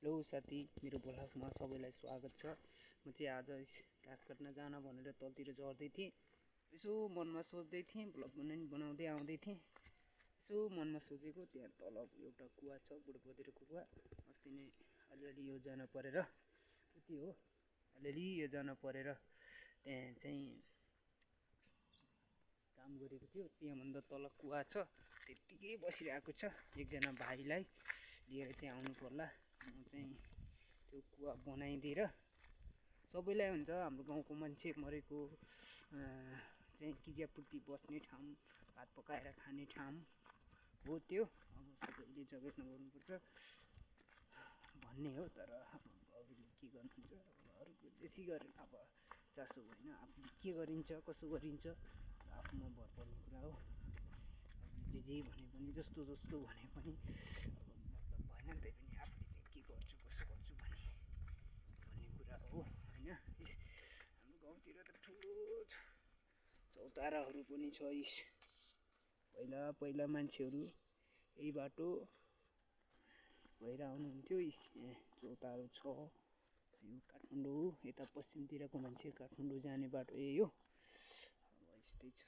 Hello साथी, मेरो ब्लगमा सबैलाई स्वागत छ। म चाहिँ आज घाँस काट्न जान भनेर तलतिर झर्दै थिएँ। यसो मनमा सोच्दै थिएँ, ब्लग बनाउँदै आउँदै थिएँ। यसो मनमा सोचेको त्यहाँ तल एउटा कुवा छ, बुढोपतिरको कुवा। अस्ति नै अलिअलि योजना परेर त्यति हो, अलिअलि योजना परेर त्यहाँ चाहिँ काम गरेको थियो। त्यहाँभन्दा तल कुवा छ, त्यत्तिकै बसिरहेको छ। एकजना भाइलाई लिएर चाहिँ आउनु पर्ला। म चाहिँ त्यो कुवा बनाइदिएर, सबैलाई हुन्छ हाम्रो गाउँको मान्छे मरेको चाहिँ क्रियापूर्ति बस्ने ठाउँ, भात पकाएर खाने ठाउँ हो त्यो। अब सबैले जगेर्ना गर्नुपर्छ भन्ने हो। तर अब अरूले के गर्नुहुन्छ, अरूको बेसी गरेर अब चासो होइन। आफूले के गरिन्छ, कसो गरिन्छ आफूमा भर पर्ने कुरा हो। आफूले जे भने पनि, जस्तो भने पनि अब मतलब भएन नि त। पनि आफूले चाहिँ के गर्छु, कसो गर्छु भन्ने कुरा हो होइन। हाम्रो गाउँतिर त ठुलो चौताराहरू पनि छ। पहिला मान्छेहरू यही बाटो भएर आउनुहुन्थ्यो। चौतारो छ, यो काठमाडौँ यता पश्चिमतिरको मान्छे काठमाडौँ जाने बाटो यही हो। अब यस्तै छ,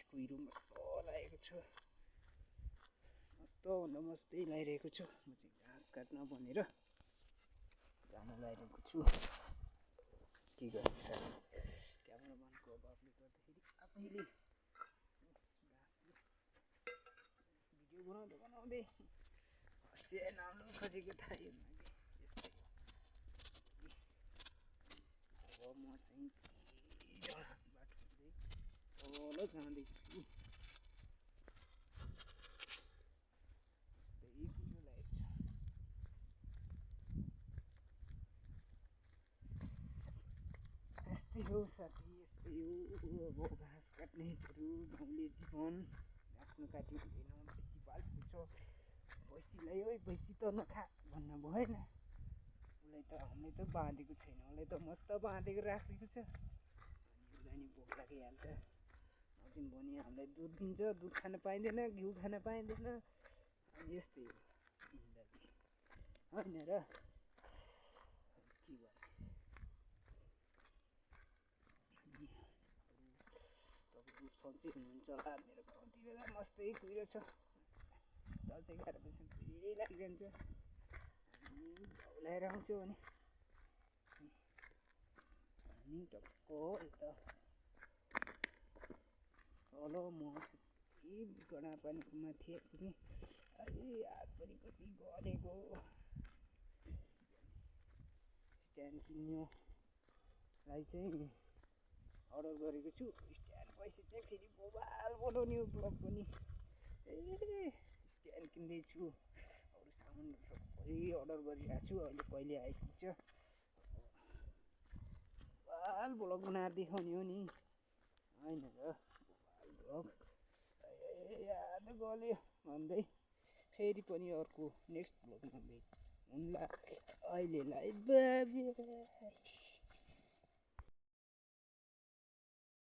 कुहिरो मस्तो लागेको छ, मस्तो मस्तै लागिरहेको छु। म चाहिँ घाँस काट्न भनेर जान लागिरहेको छु। के गर्ने साथी, क्यामेराम्यानको अभावले गर्दाखेरि आफैले भिडियो बनाउँदै हँसिया नाम्नु खोजेको थाहा। अब म चाहिँ बाटो हुँदै तल जाँदैछु। यस्तै हो साथी, यस्तै हो। अब घाँस काट्नेहरू गाउँले जीवन, आफ्नो काट्नु हुँदैन। भैँसी पाल्छु छ, भैँसीलाई ओइ भैँसी त नखा भन्न भएन। उसलाई त हामीले त बाँधेको छैन, उसलाई त मस्त बाँधेको राखेको छ। अनि उसलाई नि भोक लागिहाल्छ। नदिउँ भने हामीलाई दुध दिन्छ, दुध खान पाइँदैन, घिउ खान पाइँदैन। अनि यस्तै हो जिन्दगी होइन र। के गर्ने, तपाईँहरू सन्चै हुनुहुन्छ होला। मेरो गाउँतिर मस्तै कुहिरो छ, दस 11 बजी फेरि लागिजान्छ। हामी झौलाएर आउँछौँ भने हामी टक्क यता तल म यही गडा पानीकोमा थिएँ पनि अहिले हात पनि कति गलेको। स्ट्यान्ड किन्नुलाई चाहिँ अर्डर गरेको छु। स्ट्यान्ड पैसा चाहिँ फेरि मोबाइल बनाउने हो, ब्लग पनि। स्ट्यान्ड किन्दैछु, अरू सामानहरू सबै अर्डर गरिरहेको छु। अहिले कहिले आइपुग्छ, मोबाइल ब्लग बनाएर देखाउने हो नि होइन र। मोबाइल ब्लग याद गल्यो भन्दै फेरि पनि अर्को नेक्स्ट ब्लगमा भेट हुन्ला। अहिलेलाई बाई बाई।